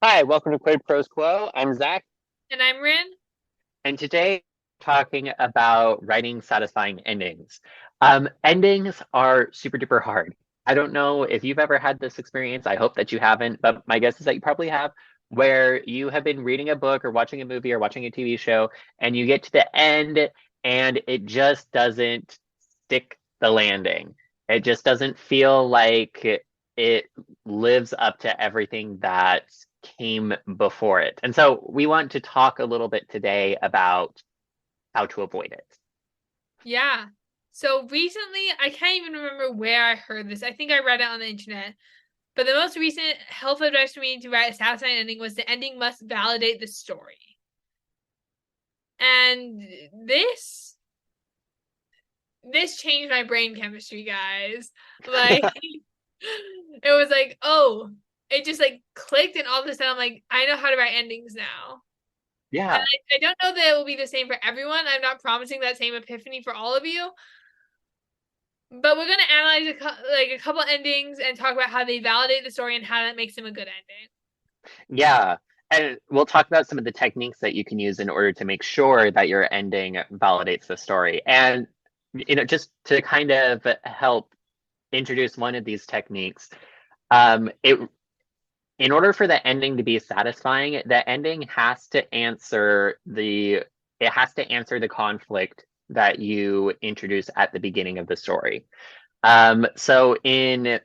Hi, welcome to Quid Pros Quo. I'm Zach, And I'm Rin. and today we're talking about writing satisfying endings. Endings are super duper hard. I don't know if you've ever had this experience. I hope that you haven't, but my guess is that you probably have, where you have been reading a book or watching a movie or watching a TV show, and you get to the end and it just doesn't stick the landing. It just doesn't feel like it lives up to everything that came before it. And so we want to talk a little bit today about how to avoid it. Yeah. So recently, I can't even remember where I heard this. I think I read it on the internet. But the most recent helpful advice for me to write a satisfying ending was the ending must validate the story. And this changed my brain chemistry, guys. Like it was like, oh, it just like clicked and all of a sudden I'm like, I know how to write endings now. And Yeah. I don't know that it will be the same for everyone. I'm not promising that same epiphany for all of you. But we're gonna analyze a couple endings and talk about how they validate the story and how that makes them a good ending. Yeah. And we'll talk about some of the techniques that you can use in order to make sure that your ending validates the story. And, just to kind of help introduce one of these techniques, it in order for the ending to be satisfying, the ending has to answer the conflict that you introduce at the beginning of the story. So in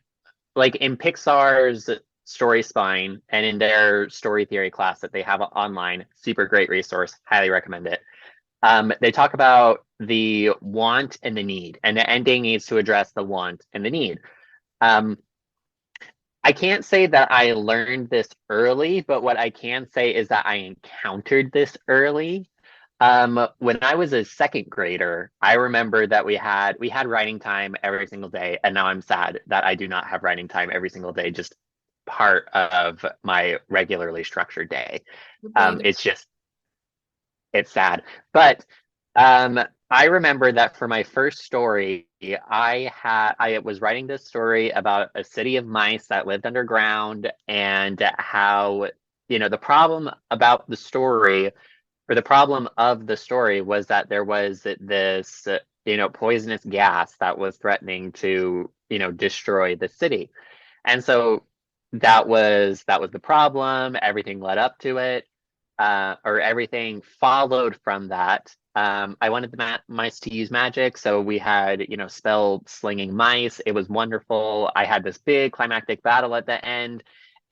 Pixar's Story Spine and in their story theory class that they have online, super great resource, highly recommend it. They talk about the want and the need, and the ending needs to address the want and the need. Um, I can't say that I learned this early, but what I can say is that I encountered this early. When I was a second grader, I remember that we had writing time every single day, and now I'm sad that I do not have writing time every single day, just part of my regularly structured day. It's just it's sad. But I remember that for my first story, I was writing this story about a city of mice that lived underground and how, the problem about the story or the problem of the story was that there was this, poisonous gas that was threatening to, destroy the city. And so that was the problem. Everything led up to it, or everything followed from that. I wanted the mice to use magic, so we had, spell slinging mice. It was wonderful. I had this big climactic battle at the end,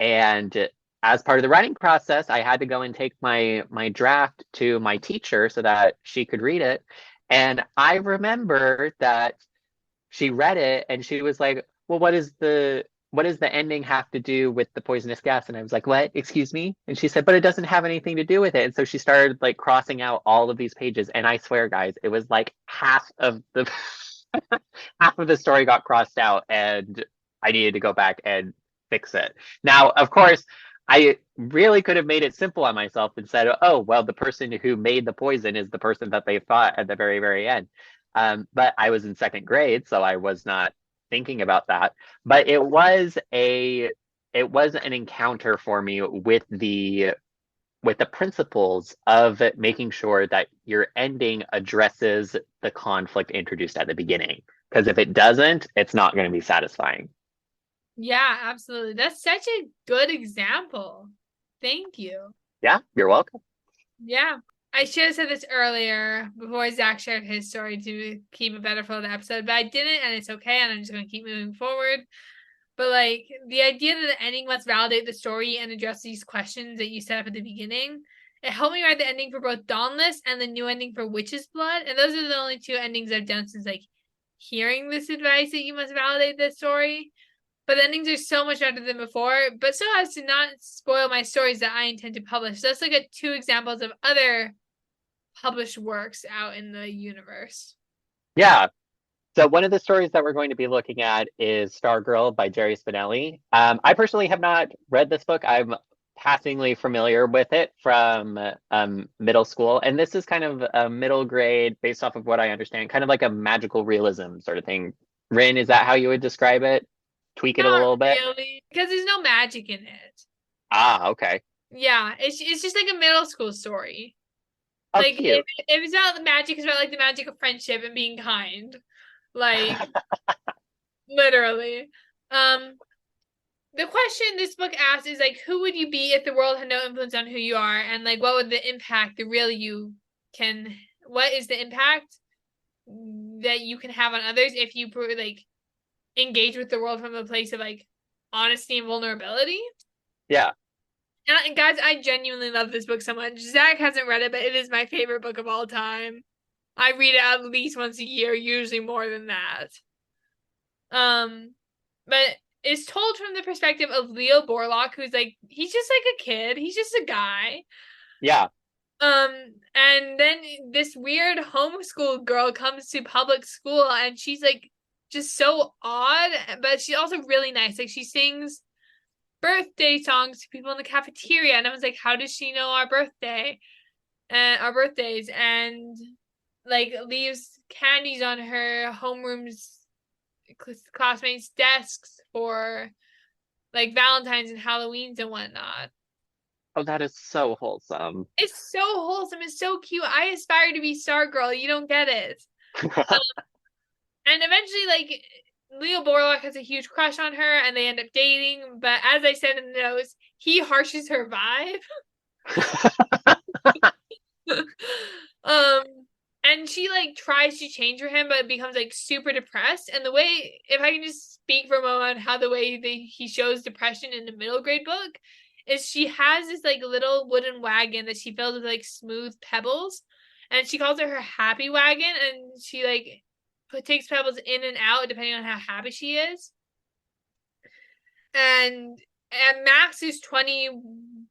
and as part of the writing process, I had to go and take my draft to my teacher so that she could read it. And I remember that she read it and she was like, "Well, what does the ending have to do with the poisonous gas?" And I was like, "What? Excuse me?" And she said, "But it doesn't have anything to do with it." And so she started like crossing out all of these pages. And I swear, guys, it was like half of the half of the story got crossed out, and I needed to go back and fix it. Now, of course, I really could have made it simple on myself and said, "Oh, well, the person who made the poison is the person that they fought at the very, very end." But I was in second grade, so I was not thinking about that. But it was an encounter for me with the principles of making sure that your ending addresses the conflict introduced at the beginning. Because if it doesn't, it's not going to be satisfying. Yeah, absolutely. That's such a good example. Thank you. Yeah, you're welcome. Yeah. I should have said this earlier before Zach shared his story to keep it better for the episode, but I didn't, and it's okay, and I'm just going to keep moving forward. But like the idea that the ending must validate the story and address these questions that you set up at the beginning, it helped me write the ending for both Dauntless and the new ending for Witch's Blood. And those are the only two endings I've done since like hearing this advice that you must validate the story. But the endings are so much better than before, but so as to not spoil my stories that I intend to publish. So that's like two examples of other published works out in the universe. Yeah. So one of the stories that we're going to be looking at is Stargirl by Jerry Spinelli. I personally have not read this book. I'm passingly familiar with it from middle school, and this is kind of a middle grade, based off of what I understand, kind of like a magical realism sort of thing. Rin, is that how you would describe it? Tweak it a Not little bit. really, because there's no magic in it. Ah, okay. Yeah, it's just like a middle school story. Oh, Like cute. if it's about the magic, it's about like the magic of friendship and being kind. Like literally. Um, the question this book asks is like, who would you be if the world had no influence on who you are, and like, what would the impact the real you can? What is the impact that you can have on others if you like engage with the world from a place of like honesty and vulnerability? Yeah. And guys, I genuinely love this book so much. Zach hasn't read it, but it is my favorite book of all time. I read it at least once a year, usually more than that. But it's told from the perspective of Leo Borlock, who's like he's just like a kid, he's just a guy. Yeah. Um, and then this weird homeschool girl comes to public school, and she's like just so odd, but she's also really nice. Like she sings birthday songs to people in the cafeteria, and I was like, how does she know our birthday and our birthdays? And like leaves candies on her homeroom's classmates' desks for like Valentine's and Halloween's and whatnot. Oh, that is so wholesome. It's so wholesome. It's so cute. I aspire to be Stargirl. You don't get it. Um, and eventually, like Leo Borlock has a huge crush on her, and they end up dating. But as I said in the notes, he harshes her vibe. um, and she like tries to change for him, but becomes like super depressed. And the way, if I can just speak for a moment, how the way he shows depression in the middle grade book is she has this like little wooden wagon that she fills with like smooth pebbles, and she calls it her happy wagon, and she like takes pebbles in and out depending on how happy she is. And max is 20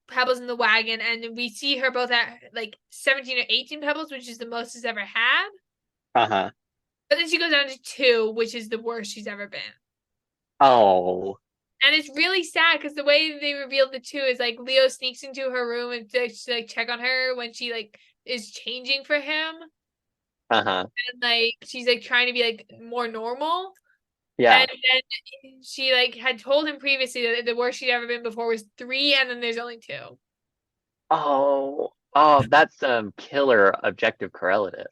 pebbles in the wagon, and we see her both at like 17 or 18 pebbles, which is the most she's ever had. Uh-huh. But then she goes down to 2, which is the worst she's ever been. Oh. And it's really sad because the way they revealed the 2 is like Leo sneaks into her room and to like check on her when she like is changing for him, Uh-huh. and like she's like trying to be like more normal. Yeah. And then she like had told him previously that the worst she'd ever been before was 3, and then there's only 2. Oh. Oh, that's killer objective correlative.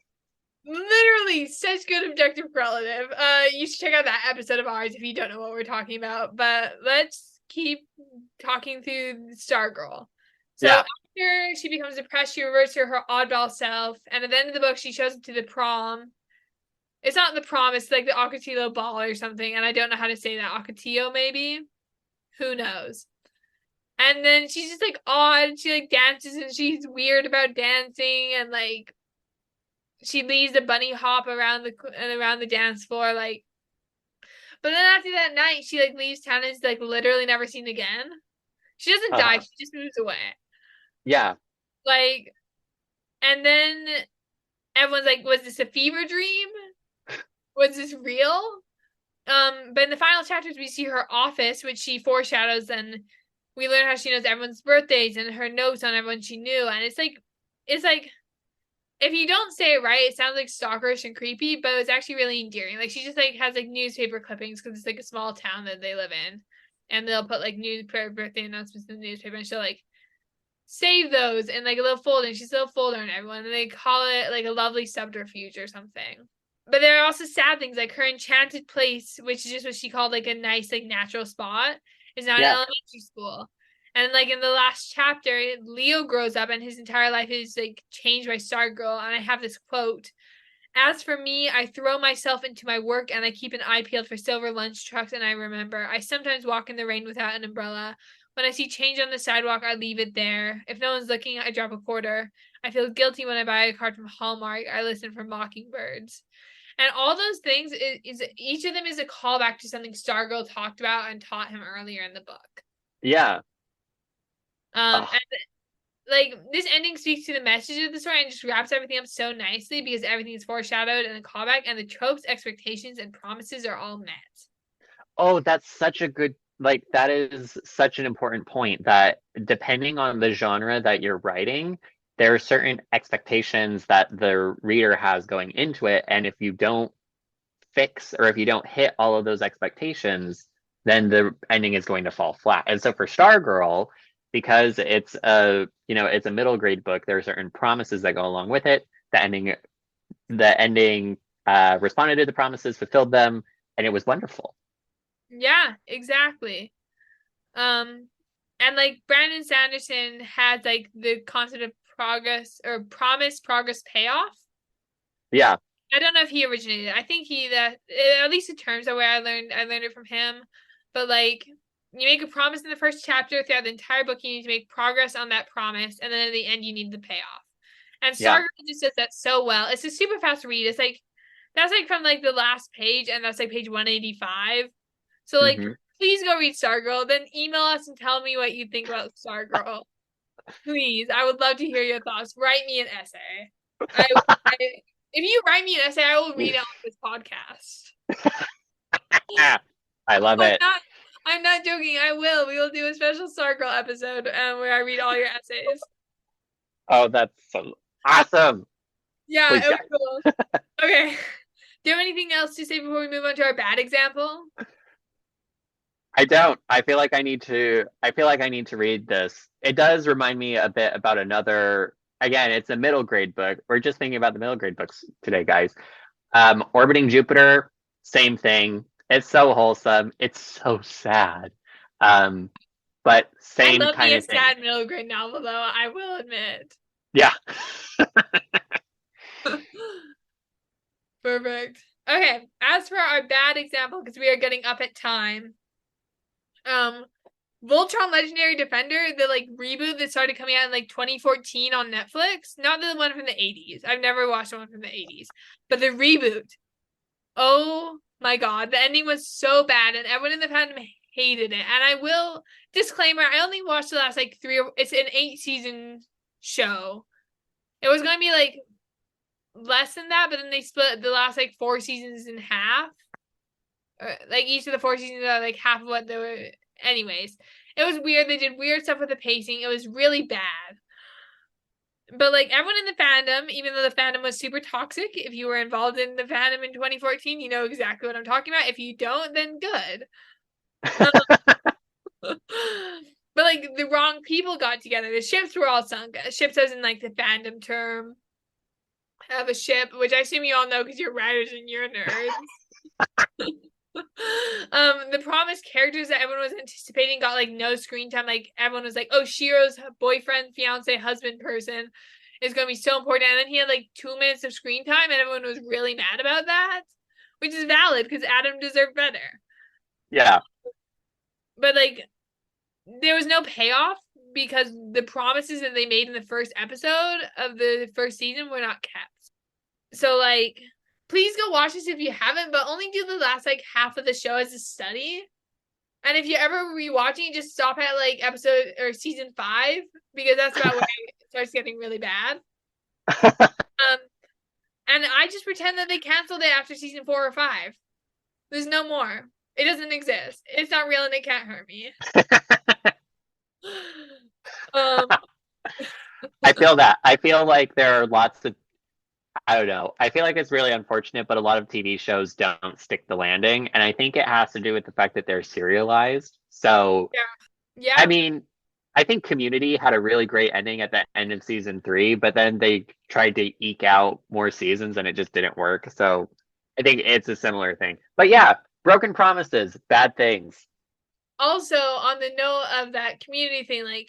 Literally such good objective correlative. You should check out that episode of ours if you don't know what we're talking about. But let's keep talking through Stargirl. So Yeah. after she becomes depressed, she reverts to her oddball self, and at the end of the book, she shows up to the prom. It's not the prom; it's like the Ocotillo ball or something, and I don't know how to say that. Ocotillo, maybe. Who knows? And then she's just like odd. She like dances, and she's weird about dancing, and like she leaves the bunny hop around the dance floor, like. But then after that night, she like leaves town and is like literally never seen again. She doesn't die; Uh-huh. she just moves away. Yeah. Like, and then everyone's like, "Was this a fever dream? Was this real?" But in the final chapters, we see her office, which she foreshadows, and we learn how she knows everyone's birthdays and her notes on everyone she knew, and it's like if you don't say it right, it sounds like stalkerish and creepy, but it's actually really endearing. Like she just like has like newspaper clippings because it's like a small town that they live in, and they'll put like new birthday announcements in the newspaper, and she'll like save those in like a little folder, and she's a little folder on everyone, and they call it like a lovely subterfuge or something. But there are also sad things like her enchanted place, which is just what she called like a nice like natural spot, is now an Yeah. elementary school. And like in the last chapter, Leo grows up and his entire life is like changed by Stargirl. And I have this quote: "As for me, I throw myself into my work and I keep an eye peeled for silver lunch trucks, and I remember. I sometimes walk in the rain without an umbrella. When I see change on the sidewalk, I leave it there. If no one's looking, I drop a quarter. I feel guilty when I buy a card from Hallmark. I listen for mockingbirds." And all those things is each of them is a callback to something Stargirl talked about and taught him earlier in the book. Yeah. And Oh. like this ending speaks to the message of the story and just wraps everything up so nicely because everything is foreshadowed and a callback, and the tropes, expectations, and promises are all met. Oh, that's such a good, like, that is such an important point that depending on the genre that you're writing, there are certain expectations that the reader has going into it. And if you don't fix or if you don't hit all of those expectations, then the ending is going to fall flat. And so for Stargirl, because it's a it's a middle grade book. There are certain promises that go along with it. The ending responded to the promises, fulfilled them, and it was wonderful. Yeah, exactly. And like Brandon Sanderson had like the concept of progress or promise, progress, payoff. Yeah. I don't know if he originated it. I think that at least the terms are where I learned it from him. But like you make a promise in the first chapter, throughout the entire book, you need to make progress on that promise, and then at the end you need the payoff. And Stargirl just does that so well. It's a super fast read. It's like that's like from like the last page, and that's like page 185. So like please go read Stargirl, then email us and tell me what you think about Stargirl. Please, I would love to hear your thoughts. Write me an essay. If you write me an essay, I will read it on this podcast. I love it. I'm not joking. I will. We will do a special Stargirl episode where I read all your essays. Oh, that's so awesome. Yeah, it was cool. Okay. Do you have anything else to say before we move on to our bad example? I don't. I feel like I need to read this. It does remind me a bit about another, again, it's a middle grade book. We're just thinking about the middle grade books today, guys. Orbiting Jupiter, same thing. It's so wholesome. It's so sad. But same kind of thing. Sad middle grade novel, though, I will admit. Yeah. Perfect. Okay, as for our bad example, because we are getting up at time, Voltron Legendary Defender, the like reboot that started coming out in like 2014 on Netflix, not the one from the 80s. I've never watched the one from the 80s, but the reboot. Oh my god, the ending was so bad, and everyone in the fandom hated it. And I will disclaimer, I only watched the last like it's an 8-season show. It was gonna be like less than that, but then they split the last like 4 seasons in half. Like each of the 4 seasons are like half of what they were. Anyways, it was weird. They did weird stuff with the pacing. It was really bad. But like everyone in the fandom, even though the fandom was super toxic, if you were involved in the fandom in 2014, you know exactly what I'm talking about. If you don't, then good. But like the wrong people got together. The ships were all sunk. Ships as in like the fandom term of a ship, which I assume you all know because you're writers and you're nerds. The promised characters that everyone was anticipating got like no screen time. Like everyone was like, oh, Shiro's boyfriend, fiance, husband person is going to be so important. And then he had like 2 minutes of screen time, and everyone was really mad about that, which is valid because Adam deserved better. Yeah. But like there was no payoff because the promises that they made in the first episode of the first season were not kept. So like please go watch this if you haven't, but only do the last like half of the show as a study. And if you're ever rewatching, just stop at like episode or season 5, because that's about when it starts getting really bad. And I just pretend that they canceled it after season 4 or 5. There's no more. It doesn't exist. It's not real and it can't hurt me. I feel that. I feel like there are lots of, I don't know. I feel like it's really unfortunate, but a lot of TV shows don't stick the landing. And I think it has to do with the fact that they're serialized. So, yeah. I mean, I think Community had a really great ending at the end of season 3, but then they tried to eke out more seasons and it just didn't work. So I think it's a similar thing. But yeah, broken promises, bad things. Also, on the note of that Community thing, like,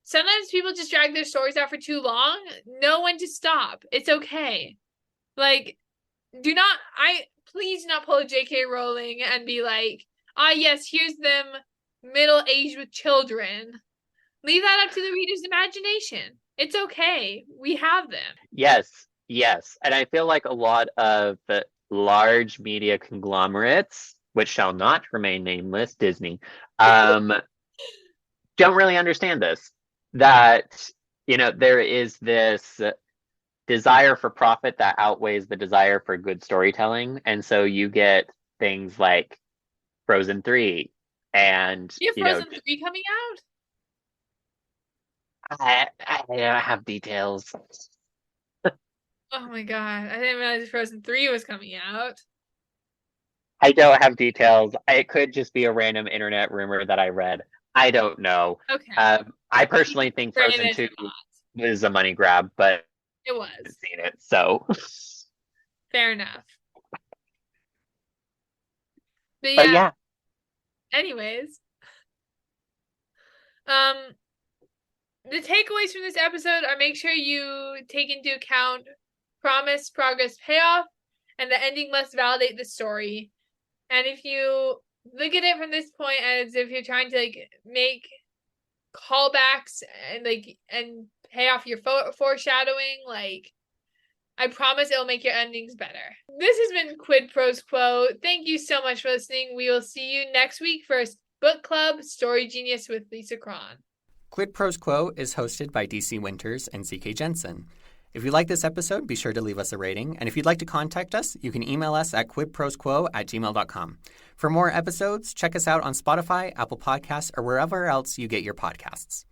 sometimes people just drag their stories out for too long. Know when to stop. It's okay. Like, please not pull a J.K. Rowling and be like, yes, here's them middle-aged with children. Leave that up to the reader's imagination. It's okay. We have them. Yes. And I feel like a lot of the large media conglomerates, which shall not remain nameless, Disney, don't really understand this. That, there is this desire for profit that outweighs the desire for good storytelling. And so you get things like Frozen 3 and... You have Frozen 3 coming out? I don't have details. Oh my god, I didn't realize Frozen 3 was coming out. I don't have details. It could just be a random internet rumor that I read. I don't know. Okay. I personally think Frozen Granted, 2 was a money grab, but it I haven't was. seen it, so. Fair enough. But But yeah, yeah, anyways. Um, the takeaways from this episode are make sure you take into account promise, progress, payoff, and the ending must validate the story. And if you look at it from this point as if you're trying to like make callbacks and pay off your foreshadowing, like I promise it'll make your endings better. This has been Quid Pros Quo. Thank you so much for listening. We will see you next week for Book Club Story Genius with Lisa Cron. Quid Pros Quo is hosted by DC Winters and CK Jensen. If you like this episode, be sure to leave us a rating. And if you'd like to contact us, you can email us at quidprosquo@gmail.com. For more episodes, check us out on Spotify, Apple Podcasts, or wherever else you get your podcasts.